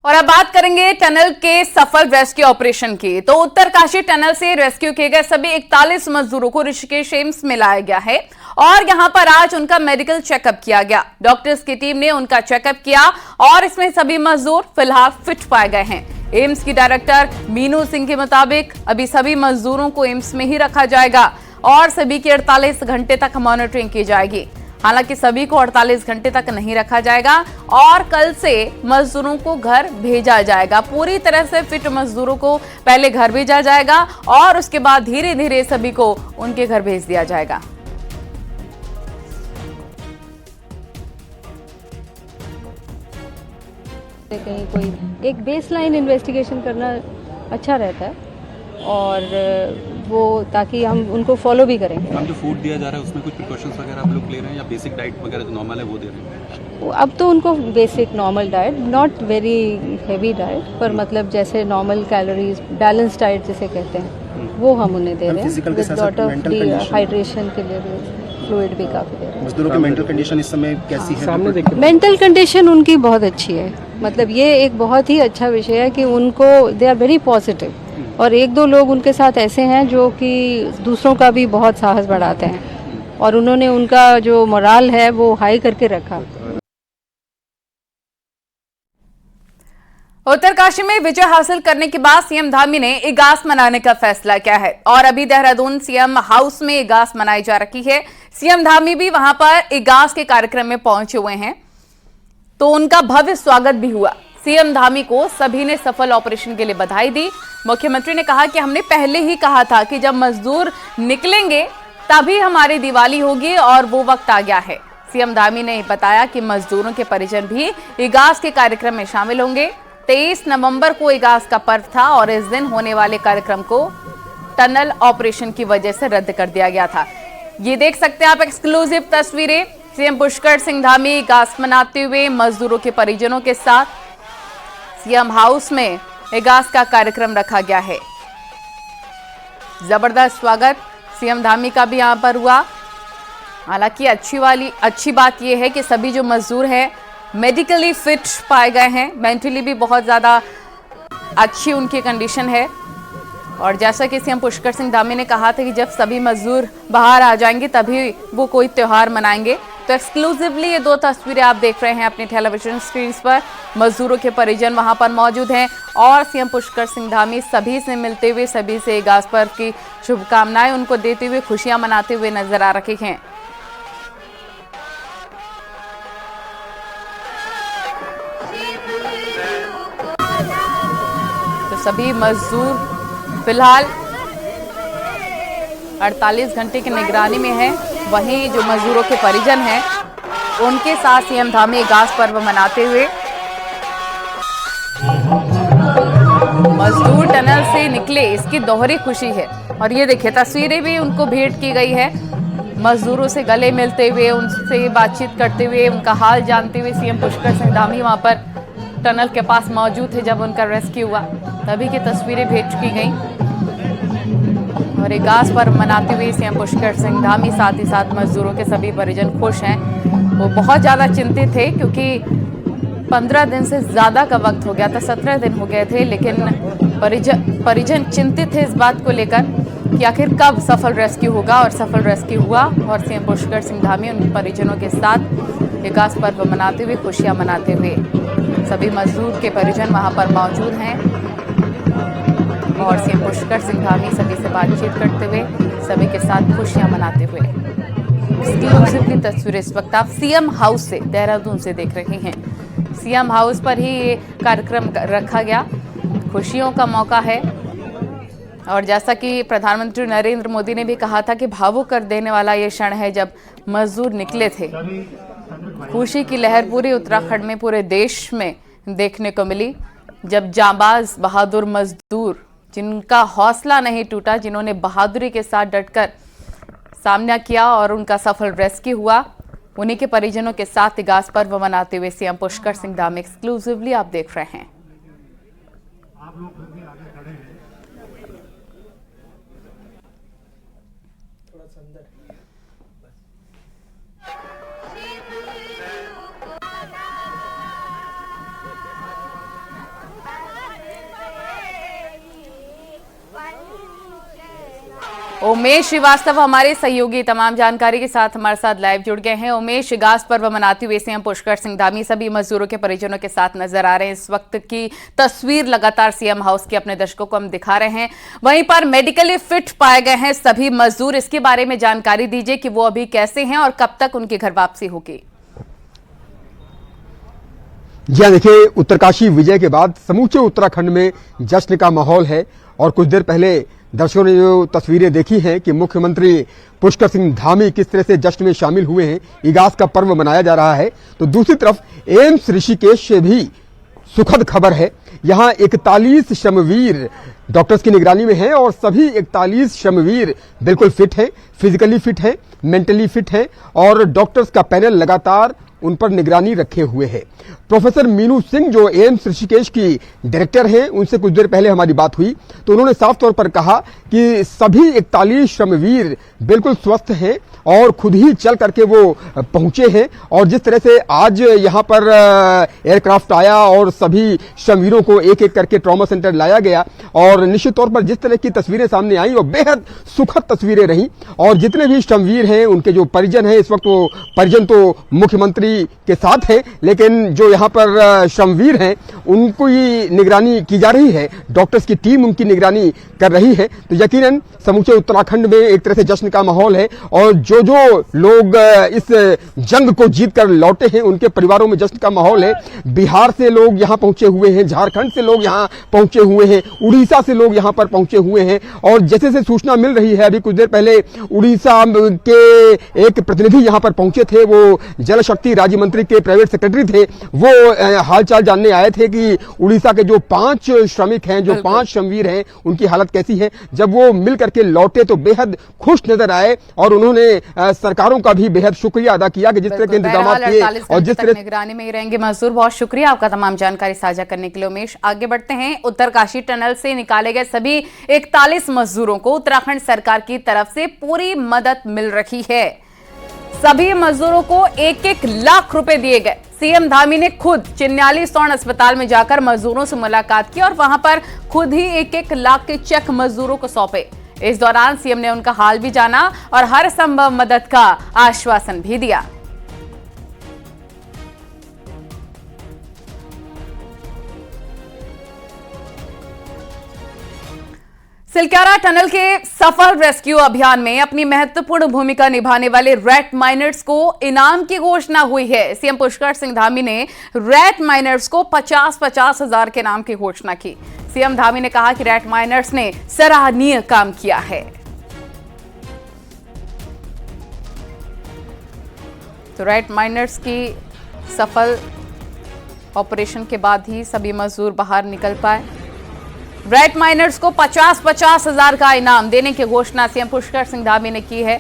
और अब बात करेंगे टनल के सफल रेस्क्यू ऑपरेशन की। तो उत्तरकाशी टनल से रेस्क्यू किए गए सभी 41 मजदूरों को ऋषिकेश एम्स में लाया गया है और यहां पर आज उनका मेडिकल चेकअप किया गया। डॉक्टर्स की टीम ने उनका चेकअप किया और इसमें सभी मजदूर फिलहाल फिट पाए गए हैं। एम्स की डायरेक्टर मीनू सिंह के मुताबिक अभी सभी मजदूरों को एम्स में ही रखा जाएगा और सभी की 48 घंटे तक मॉनिटरिंग की जाएगी। हालांकि सभी को 48 घंटे तक नहीं रखा जाएगा और कल से मजदूरों को घर भेजा जाएगा। पूरी तरह से फिट मजदूरों को पहले घर भेजा जाएगा और उसके बाद धीरे धीरे सभी को उनके घर भेज दिया जाएगा। कहीं कोई एक बेसलाइन इन्वेस्टिगेशन करना अच्छा रहता है और वो ताकि हम उनको फॉलो भी करें। हम जो फूड दिया जा रहा है उसमें कुछ प्रिकॉशंस वगैरह आप लोग ले रहे हैं या बेसिक डाइट वगैरह जो नॉर्मल है वो दे रहे हैं? अब तो उनको basic normal diet, not very heavy diet, पर मतलब जैसे नॉर्मल कैलोरीज बैलेंस डाइट जिसे कहते हैं वो हम उन्हें दे रहे हैं। विद लॉट ऑफ हाइड्रेशन के लिए फ्लूइड भी काफ़ी दे रहे हैं। मजदूरों की मेंटल कंडीशन इस समय कैसी है? मेंटल कंडीशन उनकी बहुत अच्छी है। मतलब ये एक बहुत ही अच्छा विषय है कि उनको दे आर वेरी पॉजिटिव और एक दो लोग उनके साथ ऐसे हैं जो कि दूसरों का भी बहुत साहस बढ़ाते हैं और उन्होंने उनका जो मोराल है वो हाई करके रखा। उत्तरकाशी में विजय हासिल करने के बाद सीएम धामी ने इगास मनाने का फैसला किया है और अभी देहरादून सीएम हाउस में इगास मनाई जा रही है। सीएम धामी भी वहां पर इगास के कार्यक्रम में पहुंचे हुए हैं तो उनका भव्य स्वागत भी हुआ। सीएम धामी को सभी ने सफल ऑपरेशन के लिए बधाई दी। मुख्यमंत्री ने कहा कि हमने पहले ही कहा था कि जब मजदूर निकलेंगे तभी हमारी दिवाली होगी और वो वक्त आ गया है। सीएम धामी ने बताया कि मजदूरों के परिजन भी इगास के कार्यक्रम में शामिल होंगे। 23 नवंबर को इगास का पर्व था और इस दिन होने वाले कार्यक्रम को टनल ऑपरेशन की वजह से रद्द कर दिया गया था। ये देख सकते हैं आप एक्सक्लूसिव तस्वीरें। सीएम पुष्कर सिंह धामी इगास मनाते हुए मजदूरों के परिजनों के साथ सीएम हाउस में इगास का कार्यक्रम रखा गया है। जबरदस्त स्वागत सीएम धामी का भी यहां पर हुआ। हालांकि अच्छी बात यह है कि सभी जो मजदूर हैं मेडिकली फिट पाए गए हैं, मेंटली भी बहुत ज्यादा अच्छी उनकी कंडीशन है। और जैसा कि सीएम पुष्कर सिंह धामी ने कहा था कि जब सभी मजदूर बाहर आ जाएंगे तभी वो कोई त्योहार मनाएंगे। तो एक्सक्लूसिवली ये दो तस्वीरें आप देख रहे हैं अपनी टेलीविजन स्क्रीन पर। मजदूरों के परिजन वहां पर मौजूद हैं और सीएम पुष्कर सिंह धामी सभी से मिलते हुए सभी से इगास पर्व की शुभकामनाएं उनको देते हुए खुशियां मनाते हुए नजर आ रहे हैं। तो सभी मजदूर फिलहाल 48 घंटे की निगरानी में है। वहीं जो मजदूरों के परिजन हैं उनके साथ सीएम धामी इगास पर्व मनाते हुए मजदूर टनल से निकले, इसकी दोहरी खुशी है। और ये देखिए तस्वीरें भी उनको भेंट की गई है। मजदूरों से गले मिलते हुए, उनसे बातचीत करते हुए, उनका हाल जानते हुए सीएम पुष्कर सिंह धामी वहां पर टनल के पास मौजूद थे जब उनका रेस्क्यू हुआ। तभी की तस्वीरें भेंट की गई और इगास पर्व मनाते हुए सीएम पुष्कर सिंह धामी साथ ही साथ मजदूरों के सभी परिजन खुश हैं। वो बहुत ज़्यादा चिंतित थे क्योंकि 15 दिन से ज़्यादा का वक्त हो गया था, 17 दिन हो गए थे, लेकिन परिजन चिंतित थे इस बात को लेकर कि आखिर कब सफल रेस्क्यू होगा। और सफल रेस्क्यू हुआ और सीएम पुष्कर सिंह धामी उन परिजनों के साथ इगास पर्व मनाते हुए खुशियाँ मनाते हुए सभी मजदूर के परिजन वहाँ पर मौजूद हैं और सीएम पुष्कर सिंह धामी सभी से बातचीत करते हुए सभी के साथ खुशियां मनाते हुए। एक्सक्लूसिवली तस्वीरें इस वक्त आप सीएम हाउस से देहरादून से देख रहे हैं। सीएम हाउस पर ही ये कार्यक्रम रखा गया, खुशियों का मौका है। और जैसा कि प्रधानमंत्री नरेंद्र मोदी ने भी कहा था कि भावुक कर देने वाला ये क्षण है जब मजदूर निकले थे। खुशी की लहर पूरे उत्तराखंड में, पूरे देश में देखने को मिली जब जांबाज बहादुर मजदूर जिनका हौसला नहीं टूटा, जिन्होंने बहादुरी के साथ डटकर सामना किया और उनका सफल रेस्क्यू हुआ, उन्हीं के परिजनों के साथ इगास पर्व मनाते हुए सीएम पुष्कर सिंह धामी एक्सक्लूसिवली आप देख रहे हैं। उमेश श्रीवास्तव हमारे सहयोगी तमाम जानकारी के साथ हमारे साथ लाइव जुड़ गए हैं। उमेश, गास पर्व मनाते हुए सीएम पुष्कर सिंह धामी सभी मजदूरों के परिजनों के साथ नजर आ रहे हैं। इस वक्त की तस्वीर लगातार सीएम हाउस की अपने दर्शकों को हम दिखा रहे हैं। वहीं पर मेडिकली फिट पाए गए हैं सभी मजदूर। इसके बारे में जानकारी दीजिए कि वो अभी कैसे हैं और कब तक उनकी घर वापसी होगी। जी हाँ, देखिए, उत्तरकाशी विजय के बाद समूचे उत्तराखंड में जश्न का माहौल है और कुछ देर पहले दर्शकों ने जो तस्वीरें देखी हैं कि मुख्यमंत्री पुष्कर सिंह धामी किस तरह से जश्न में शामिल हुए हैं, इगास का पर्व मनाया जा रहा है। तो दूसरी तरफ एम्स ऋषिकेश से भी सुखद खबर है। यहाँ 41 श्रमवीर डॉक्टर्स की निगरानी में हैं और सभी 41 श्रमवीर बिल्कुल फिट हैं, फिजिकली फिट हैं, मेंटली फिट हैं और डॉक्टर्स का पैनल लगातार उन पर निगरानी रखे हुए है। प्रोफेसर मीनू सिंह जो एम्स ऋषिकेश की डायरेक्टर हैं, उनसे कुछ देर पहले हमारी बात हुई तो उन्होंने साफ तौर पर कहा कि सभी 41 श्रमवीर बिल्कुल स्वस्थ हैं और खुद ही चल करके वो पहुंचे हैं। और जिस तरह से आज यहाँ पर एयरक्राफ्ट आया और सभी श्रमवीरों को एक एक करके ट्रॉमा सेंटर लाया गया और निश्चित तौर पर जिस तरह की तस्वीरें सामने आई वो बेहद सुखद तस्वीरें रहीं। और जितने भी श्रमवीर हैं, उनके जो परिजन हैं, इस वक्त वो परिजन तो मुख्यमंत्री के साथ हैं, लेकिन जो यहाँ पर श्रमवीर हैं उनको ही निगरानी की जा रही है, डॉक्टर्स की टीम उनकी निगरानी कर रही है। तो यकीनन समूचे उत्तराखंड में एक तरह से जश्न का माहौल है और जो लोग इस जंग को जीत कर लौटे हैं उनके परिवारों में जश्न का माहौल है। बिहार से लोग यहाँ पहुंचे हुए हैं, झारखंड से लोग यहाँ पहुंचे हुए हैं, उड़ीसा से लोग यहाँ पर पहुंचे हुए हैं। और जैसे से सूचना मिल रही है, अभी कुछ देर पहले उड़ीसा के एक प्रतिनिधि यहाँ पर पहुंचे थे, वो जल शक्ति राज्य मंत्री के प्राइवेट सेक्रेटरी थे। वो हालचाल जानने आए थे कि उड़ीसा के जो 5 श्रमिक हैं, जो 5 श्रमवीर हैं, उनकी हालत कैसी है। जब वो मिल करके लौटे तो बेहद खुश नजर आए और उन्होंने सरकारों का भी बेहद शुक्रिया अदा किया कि जिस तरह के इंतजाम किए और जिस तरह निगरानी में ही रहेंगे मजदूर। बहुत शुक्रिया आपका तमाम जानकारी साझा करने के लिए उमेश। आगे बढ़ते हैं। उत्तरकाशी टनल से निकाले गए सभी 41 मजदूरों को उत्तराखंड सरकार की तरफ से पूरी मदद मिल रही है। सभी मजदूरों को 1-1 लाख रुपए दिए गए। सीएम धामी ने खुद चिन्याली स्वर्ण अस्पताल में जाकर मजदूरों से मुलाकात की और वहां पर खुद ही 1-1 लाख के चेक मजदूरों को सौंपे। इस दौरान सीएम ने उनका हाल भी जाना और हर संभव मदद का आश्वासन भी दिया। सिलक्यारा टनल के सफल रेस्क्यू अभियान में अपनी महत्वपूर्ण भूमिका निभाने वाले रैट माइनर्स को इनाम की घोषणा हुई है। सीएम पुष्कर सिंह धामी ने रैट माइनर्स को 50-50 हजार के इनाम की घोषणा की। सीएम धामी ने कहा कि रैट माइनर्स ने सराहनीय काम किया है। तो रैट माइनर्स की सफल ऑपरेशन के बाद ही सभी मजदूर बाहर निकल पाए। रैट माइनर्स को 50-50 हजार का इनाम देने की घोषणा सीएम पुष्कर सिंह धामी ने की है।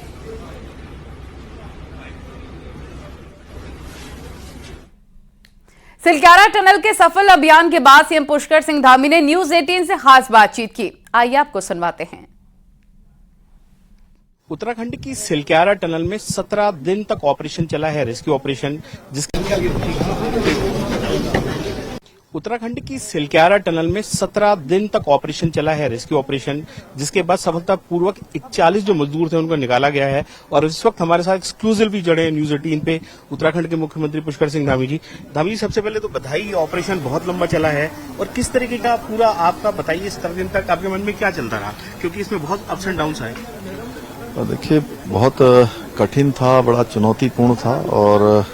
सिलक्यारा टनल के सफल अभियान के बाद सीएम पुष्कर सिंह धामी ने न्यूज 18 से खास बातचीत की। आइए आपको सुनवाते हैं। उत्तराखंड की सिलक्यारा टनल में 17 दिन तक ऑपरेशन चला है, रेस्क्यू ऑपरेशन, उत्तराखंड की सिलक्यारा टनल में 17 दिन तक ऑपरेशन चला है, रेस्क्यू ऑपरेशन, जिसके बाद सफलतापूर्वक 41 जो मजदूर थे उनको निकाला गया है। और इस वक्त हमारे साथ एक्सक्लूसिव भी जुड़े हैं न्यूज 18 पे उत्तराखंड के मुख्यमंत्री पुष्कर सिंह धामी जी। धामी जी, सबसे पहले तो बधाई, ऑपरेशन बहुत लंबा चला है और किस तरीके का पूरा आपका बताइए, 17 दिन तक आपके मन में क्या चलता रहा, क्योंकि इसमें बहुत अप्स एंड डाउन्स आए। देखिए, बहुत कठिन था, बड़ा चुनौतीपूर्ण था और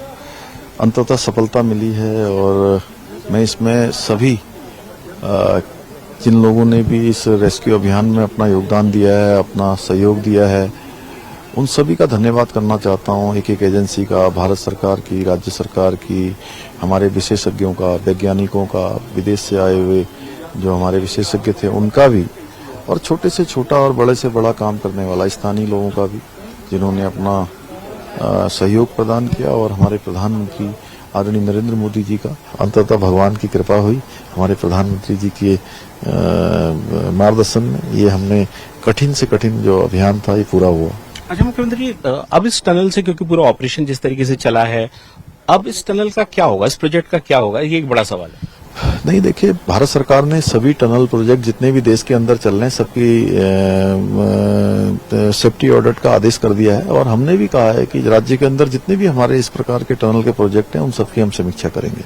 अंततः सफलता मिली है। और मैं इसमें सभी जिन लोगों ने भी इस रेस्क्यू अभियान में अपना योगदान दिया है, अपना सहयोग दिया है, उन सभी का धन्यवाद करना चाहता हूं। एक एक एजेंसी का, भारत सरकार की, राज्य सरकार की, हमारे विशेषज्ञों का, वैज्ञानिकों का, विदेश से आए हुए जो हमारे विशेषज्ञ थे उनका भी, और छोटे से छोटा और बड़े से बड़ा काम करने वाला स्थानीय लोगों का भी, जिन्होंने अपना सहयोग प्रदान किया। और हमारे प्रधानमंत्री आदरणीय नरेंद्र मोदी जी का अंततः भगवान की कृपा हुई, हमारे प्रधानमंत्री जी के मार्गदर्शन में ये हमने कठिन से कठिन जो अभियान था ये पूरा हुआ। अच्छा मुख्यमंत्री, अब इस टनल से, क्योंकि पूरा ऑपरेशन जिस तरीके से चला है, अब इस टनल का क्या होगा, इस प्रोजेक्ट का क्या होगा, ये एक बड़ा सवाल है। नहीं, देखिए, भारत सरकार ने सभी टनल प्रोजेक्ट जितने भी देश के अंदर चल रहे हैं सबकी सेफ्टी ऑडिट का आदेश कर दिया है और हमने भी कहा है कि राज्य के अंदर जितने भी हमारे इस प्रकार के टनल के प्रोजेक्ट हैं उन सबकी हम समीक्षा करेंगे।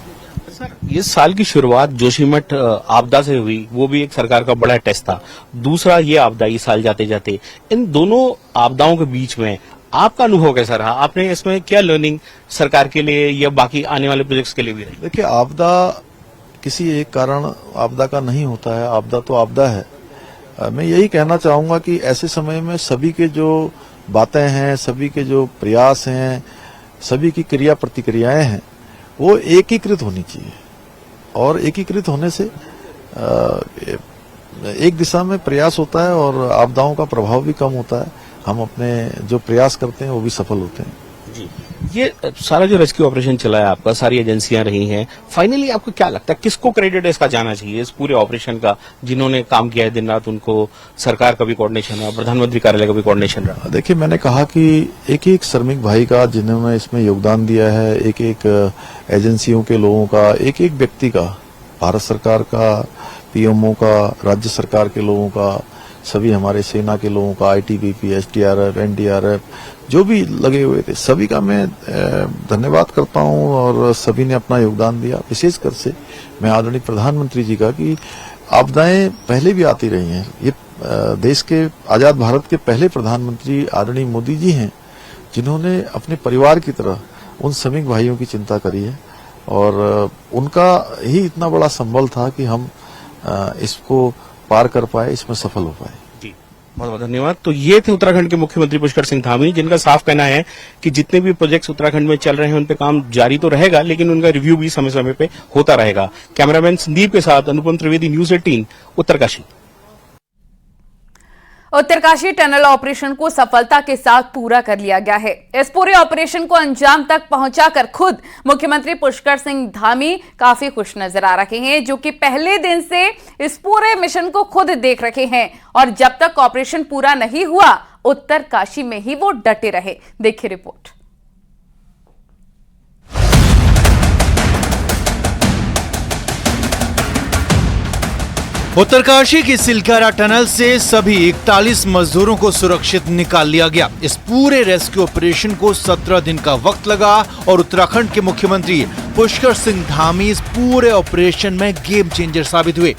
सर, ये साल की शुरुआत जोशीमठ आपदा से हुई, वो भी एक सरकार का बड़ा टेस्ट था। दूसरा ये आपदा इस साल जाते जाते, इन दोनों आपदाओं के बीच में आपका अनुभव कैसा रहा? आपने इसमें क्या लर्निंग सरकार के लिए या बाकी आने वाले प्रोजेक्ट्स के लिए भी रही? देखिए, आपदा किसी एक कारण आपदा का नहीं होता है, आपदा तो आपदा है। मैं यही कहना चाहूंगा कि ऐसे समय में सभी के जो बातें हैं, सभी के जो प्रयास हैं, सभी की क्रिया प्रतिक्रियाएं हैं, वो एकीकृत होनी चाहिए और एकीकृत होने से एक दिशा में प्रयास होता है और आपदाओं का प्रभाव भी कम होता है। हम अपने जो प्रयास करते हैं वो भी सफल होते हैं। जी, ये सारा जो रेस्क्यू ऑपरेशन चला है आपका, सारी एजेंसियां रही हैं, फाइनली आपको क्या लगता है किसको क्रेडिट इसका जाना चाहिए, इस पूरे ऑपरेशन का? जिन्होंने काम किया है दिन रात, उनको सरकार का भी कोऑर्डिनेशन रहा, प्रधानमंत्री कार्यालय का भी कोऑर्डिनेशन रहा। देखिए, मैंने कहा कि एक एक श्रमिक भाई का जिन्होंने इसमें योगदान दिया है, एक एक एजेंसियों के लोगों का, एक एक व्यक्ति का, भारत सरकार का, पीएमओ का, राज्य सरकार के लोगों का, सभी हमारे सेना के लोगों का, आईटीबीपी, एसडीआरएफ, एनडीआरएफ, जो भी लगे हुए थे, सभी का मैं धन्यवाद करता हूं और सभी ने अपना योगदान दिया। विशेषकर से मैं आदरणीय प्रधानमंत्री जी का कि आपदाएं पहले भी आती रही हैं। ये देश के आजाद भारत के पहले प्रधानमंत्री आदरणीय मोदी जी हैं जिन्होंने अपने परिवार की तरह उन श्रमिक भाइयों की चिंता करी है और उनका ही इतना बड़ा संबल था कि हम इसको पार कर पाए, इसमें सफल हो पाए। जी, बहुत बहुत धन्यवाद। तो ये थे उत्तराखंड के मुख्यमंत्री पुष्कर सिंह धामी, जिनका साफ कहना है कि जितने भी प्रोजेक्ट्स उत्तराखंड में चल रहे हैं उन पे काम जारी तो रहेगा, लेकिन उनका रिव्यू भी समय समय पे होता रहेगा। कैमरामैन संदीप के साथ Anupam Trivedi, News 18, Uttarkashi. Uttarkashi tunnel operation को सफलता के साथ पूरा कर लिया गया है। इस पूरे ऑपरेशन को अंजाम तक पहुंचाकर खुद मुख्यमंत्री पुष्कर सिंह धामी काफी खुश नजर आ रहे हैं, जो कि पहले दिन से इस पूरे मिशन को खुद देख रहे हैं और जब तक ऑपरेशन पूरा नहीं हुआ उत्तरकाशी में ही वो डटे रहे। देखिए रिपोर्ट। उत्तरकाशी की सिलकारा टनल से सभी 41 मजदूरों को सुरक्षित निकाल लिया गया। इस पूरे रेस्क्यू ऑपरेशन को 17 दिन का वक्त लगा और उत्तराखंड के मुख्यमंत्री पुष्कर सिंह धामी इस पूरे ऑपरेशन में गेम चेंजर साबित हुए।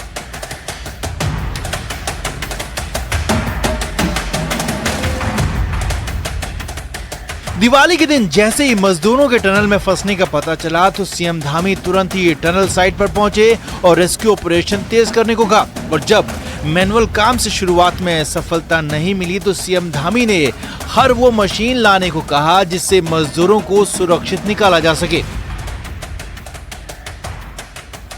दिवाली के दिन जैसे ही मजदूरों के टनल में फंसने का पता चला तो सीएम धामी तुरंत ही टनल साइट पर पहुंचे और रेस्क्यू ऑपरेशन तेज करने को कहा। और जब मैनुअल काम से शुरुआत में सफलता नहीं मिली तो सीएम धामी ने हर वो मशीन लाने को कहा जिससे मजदूरों को सुरक्षित निकाला जा सके।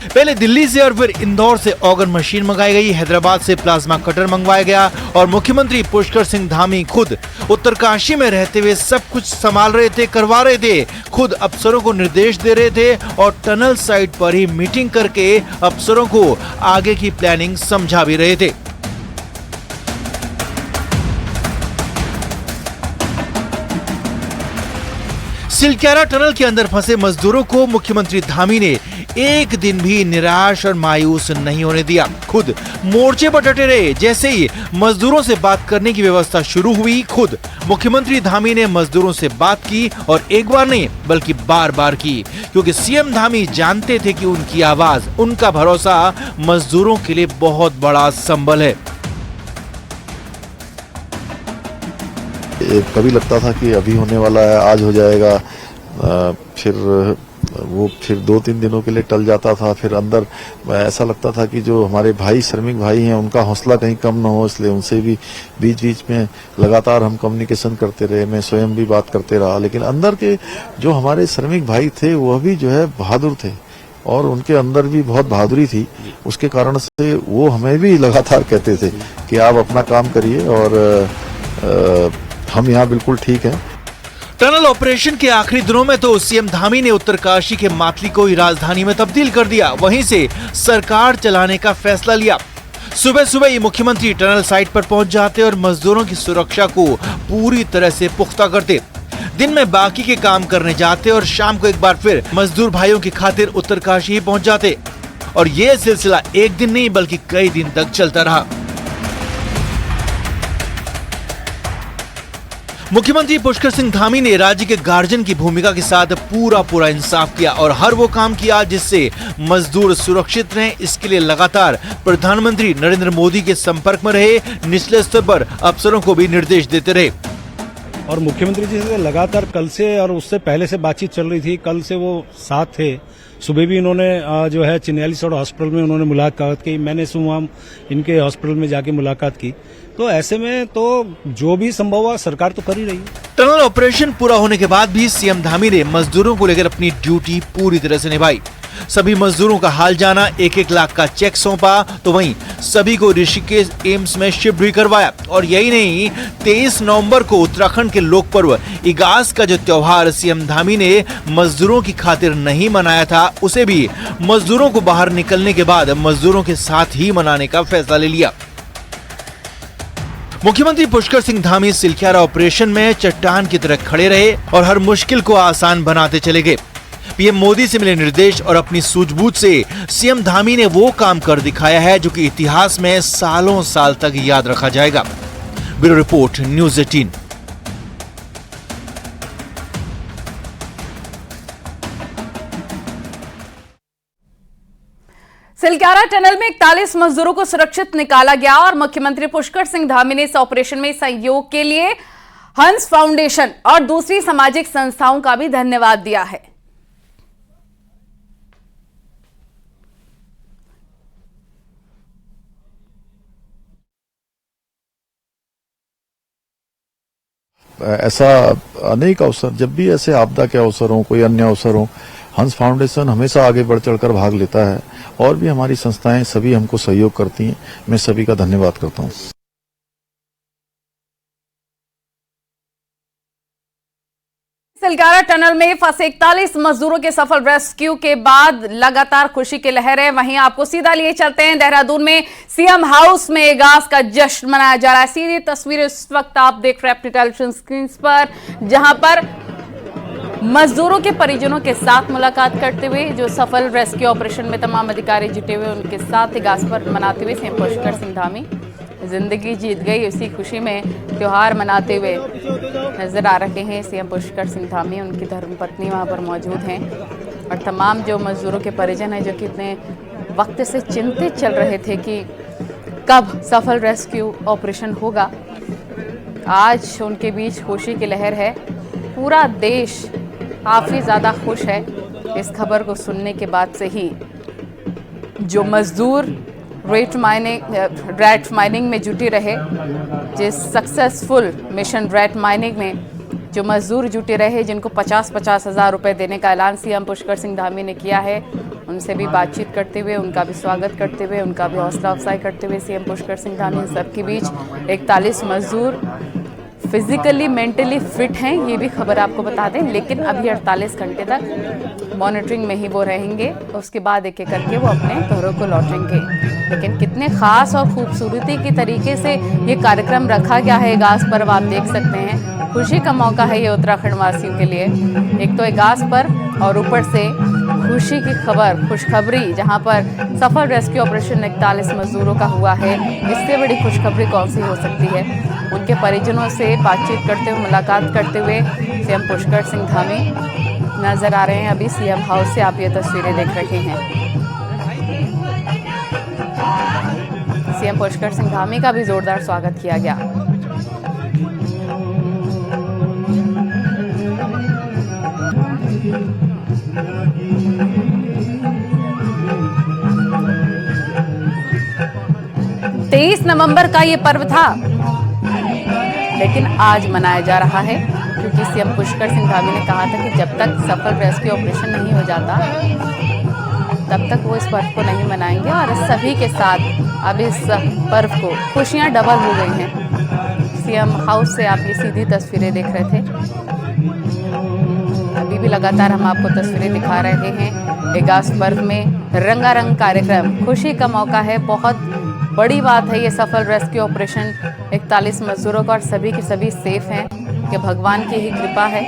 पहले दिल्ली से और फिर इंदौर से ऑर्गन मशीन मंगाई गई, हैदराबाद से प्लाज्मा कटर मंगवाया गया और मुख्यमंत्री पुष्कर सिंह धामी खुद उत्तरकाशी में रहते हुए सब कुछ संभाल रहे थे, करवा रहे थे, खुद अफसरों को निर्देश दे रहे थे और टनल साइट पर ही मीटिंग करके अफसरों को आगे की प्लानिंग समझा भी रहे थे। सिलक्यारा टनल के अंदर फंसे मजदूरों को मुख्यमंत्री धामी ने एक दिन भी निराश और मायूस नहीं होने दिया, खुद मोर्चे पर डटे रहे। जैसे ही मजदूरों से बात करने की व्यवस्था शुरू हुई, खुद मुख्यमंत्री धामी ने मजदूरों से बात की और एक बार नहीं बल्कि बार बार की, क्योंकि सीएम धामी जानते थे कि उनकी आवाज, उनका भरोसा मजदूरों के लिए बहुत बड़ा संबल है। कभी लगता था कि अभी होने वाला है, आज हो जाएगा, फिर वो 2-3 दिनों के लिए टल जाता था। फिर अंदर ऐसा लगता था कि जो हमारे भाई, श्रमिक भाई हैं, उनका हौसला कहीं कम ना हो, इसलिए उनसे भी बीच बीच में लगातार हम कम्युनिकेशन करते रहे। मैं स्वयं भी बात करते रहा, लेकिन अंदर के जो हमारे श्रमिक भाई थे वह भी जो है बहादुर थे और उनके अंदर भी बहुत बहादुरी थी। उसके कारण से वो हमें भी लगातार कहते थे कि आप अपना काम करिए और हम यहाँ बिल्कुल ठीक हैं। टनल ऑपरेशन के आखिरी दिनों में तो सीएम धामी ने उत्तरकाशी के मातली को ही राजधानी में तब्दील कर दिया, वहीं से सरकार चलाने का फैसला लिया। सुबह सुबह ही मुख्यमंत्री टनल साइट पर पहुंच जाते और मजदूरों की सुरक्षा को पूरी तरह से पुख्ता करते। दिन में बाकी के काम करने जाते और शाम को एक बार फिर मजदूर भाइयों की खातिर उत्तरकाशी ही पहुंच जाते। और ये सिलसिला एक दिन नहीं बल्कि कई दिन तक चलता रहा। मुख्यमंत्री पुष्कर सिंह धामी ने राज्य के गार्जियन की भूमिका के साथ पूरा इंसाफ किया और हर वो काम किया जिससे मजदूर सुरक्षित रहें। इसके लिए लगातार प्रधानमंत्री नरेंद्र मोदी के संपर्क में रहे, निचले स्तर पर अफसरों को भी निर्देश देते रहे। और मुख्यमंत्री जी से लगातार कल से और उससे पहले से बातचीत चल रही थी। कल से वो साथ थे। सुबह भी इन्होंने जो है चिन्यालीसौड़ हॉस्पिटल में उन्होंने मुलाकात की। मैंने सुबह इनके हॉस्पिटल में जाके मुलाकात की। तो ऐसे में तो जो भी संभव हुआ सरकार तो कर ही रही है। टनल ऑपरेशन पूरा होने के बाद भी सीएम धामी ने मजदूरों को लेकर अपनी ड्यूटी पूरी तरह से निभाई। सभी मजदूरों का हाल जाना, 1-1 लाख का चेक सौंपा, तो वहीं सभी को ऋषिकेश एम्स में शिफ्ट भी करवाया। और यही नहीं, 23 नवंबर को उत्तराखंड के लोक पर्व इगास का जो त्योहार सीएम धामी ने मजदूरों की खातिर नहीं मनाया था, उसे भी मजदूरों को बाहर निकलने के बाद मजदूरों के साथ ही मनाने का फैसला ले लिया। मुख्यमंत्री पुष्कर सिंह धामी सिलक्यारा ऑपरेशन में चट्टान की तरह खड़े रहे और हर मुश्किल को आसान बनाते चले गए। पीएम मोदी से मिले निर्देश और अपनी सूझबूझ से सीएम धामी ने वो काम कर दिखाया है जो कि इतिहास में सालों साल तक याद रखा जाएगा। Bureau report, news 18। Silkyara tunnel में 41 मजदूरों को सुरक्षित निकाला गया और मुख्यमंत्री पुष्कर सिंह धामी ने इस ऑपरेशन में सहयोग के लिए हंस फाउंडेशन और दूसरी सामाजिक संस्थाओं का भी धन्यवाद दिया है। ऐसा अनेक अवसर, जब भी ऐसे आपदा के अवसर हो, कोई अन्य अवसर हो, हंस फाउंडेशन हमेशा आगे बढ़ चढ़कर भाग लेता है और भी हमारी संस्थाएं सभी हमको सहयोग करती हैं। मैं सभी का धन्यवाद करता हूं। सिलक्यारा टनल में फंसे 41 मजदूरों के सफल रेस्क्यू के बाद लगातार खुशी की लहर है। वहीं आपको सीधा लिए चलते हैं देहरादून में सीएम हाउस में इगास का जश्न मनाया जा रहा है। सीधी तस्वीरें इस वक्त आप देख रहे हैं अपनी टेलीविजन स्क्रीन पर, जहां पर मजदूरों के परिजनों के साथ मुलाकात करते हुए, जो सफल रेस्क्यू ऑपरेशन में तमाम अधिकारी जुटे हुए उनके साथ इगास पर मनाते हुए सीएम पुष्कर सिंह धामी जिंदगी जीत गई उसी खुशी में त्योहार मनाते हुए नजर आ रहे हैं। सीएम पुष्कर सिंह धामी, उनकी धर्मपत्नी वहां पर मौजूद हैं और तमाम जो मजदूरों के परिजन हैं जो कि इतने वक्त से चिंतित चल रहे थे कि कब सफल रेस्क्यू ऑपरेशन होगा, आज उनके बीच खुशी की लहर है। पूरा देश काफ़ी ज़्यादा खुश है इस खबर को सुनने के बाद से ही। जो मजदूर रेत माइनिंग में जुटे रहे, जिस सक्सेसफुल मिशन रेत माइनिंग में जो मजदूर जुटे रहे, जिनको 50-50 हज़ार रुपये देने का ऐलान सीएम पुष्कर सिंह धामी ने किया है, उनसे भी बातचीत करते हुए, उनका भी स्वागत करते हुए, उनका भी हौसला अफजाई करते हुए सीएम पुष्कर सिंह धामी सबके बीच 41 मजदूर फिजिकली मेंटली फिट हैं, ये भी खबर आपको बता दें, लेकिन अभी 48 घंटे तक मॉनिटरिंग में ही वो रहेंगे। उसके बाद एक एक करके वो अपने घरों को लौटेंगे। लेकिन कितने खास और खूबसूरती की तरीके से ये कार्यक्रम रखा गया है इगास पर, आप देख सकते हैं। खुशी का मौका है ये उत्तराखंड वासियों के लिए, एक तो इगास पर और ऊपर से खुशी की खबर, खुशखबरी, जहां पर सफल रेस्क्यू ऑपरेशन 41 मजदूरों का हुआ है। इससे बड़ी खुशखबरी कौन सी हो सकती है। उनके परिजनों से बातचीत करते हुए, मुलाकात करते हुए सीएम पुष्कर सिंह धामी नजर आ रहे हैं। अभी सीएम हाउस से आप ये तस्वीरें देख रहे हैं। सीएम पुष्कर सिंह धामी का भी जोरदार स्वागत किया गया। तेईस नवंबर का ये पर्व था, लेकिन आज मनाया जा रहा है क्योंकि सीएम पुष्कर सिंह धामी ने कहा था कि जब तक सफल रेस्क्यू ऑपरेशन नहीं हो जाता तब तक वो इस पर्व को नहीं मनाएंगे। और सभी के साथ अब इस पर्व को खुशियां डबल हो गई हैं। सीएम हाउस से आप ये सीधी तस्वीरें देख रहे थे। अभी भी लगातार हम आपको तस्वीरें दिखा रहे हैं। इगास पर्व में रंगारंग कार्यक्रम, खुशी का मौका है। बहुत बड़ी बात है ये सफल रेस्क्यू ऑपरेशन 41 मजदूरों का, और सभी के सभी सेफ हैं। कि भगवान की ही कृपा है।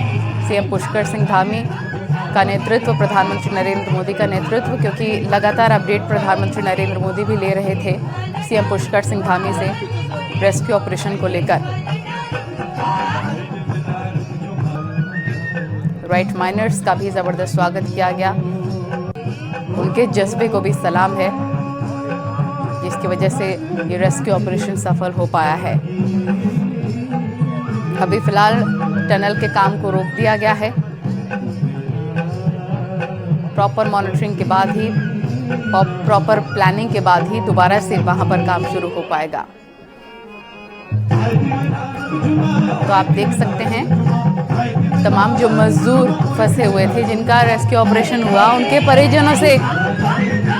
सीएम पुष्कर सिंह धामी का नेतृत्व, प्रधानमंत्री नरेंद्र मोदी का नेतृत्व, क्योंकि लगातार अपडेट प्रधानमंत्री नरेंद्र मोदी भी ले रहे थे सीएम पुष्कर सिंह धामी से रेस्क्यू ऑपरेशन को लेकर। राइट माइनर्स का भी जबरदस्त स्वागत किया गया, उनके जज्बे को भी सलाम है, जिसकी वजह से ये रेस्क्यू ऑपरेशन सफल हो पाया है। अभी फिलहाल टनल के काम को रोक दिया गया है। प्रॉपर मॉनिटरिंग के बाद ही, प्रॉपर प्लानिंग के बाद ही दोबारा से वहां पर काम शुरू हो पाएगा। तो आप देख सकते हैं तमाम जो मजदूर फंसे हुए थे, जिनका रेस्क्यू ऑपरेशन हुआ, उनके परिजनों से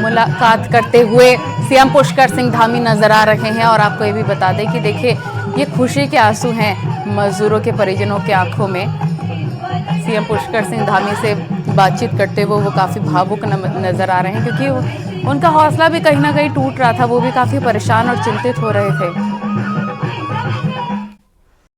मुलाकात करते हुए सीएम पुष्कर सिंह धामी नजर आ रहे हैं। और आपको ये भी बता दें कि देखिए, ये खुशी के आंसू हैं मजदूरों के परिजनों के आंखों में। सीएम पुष्कर सिंह धामी से बातचीत करते हुए वो काफ़ी भावुक नजर आ रहे हैं, क्योंकि उनका हौसला भी कहीं ना कहीं टूट रहा था। वो भी काफ़ी परेशान और चिंतित हो रहे थे।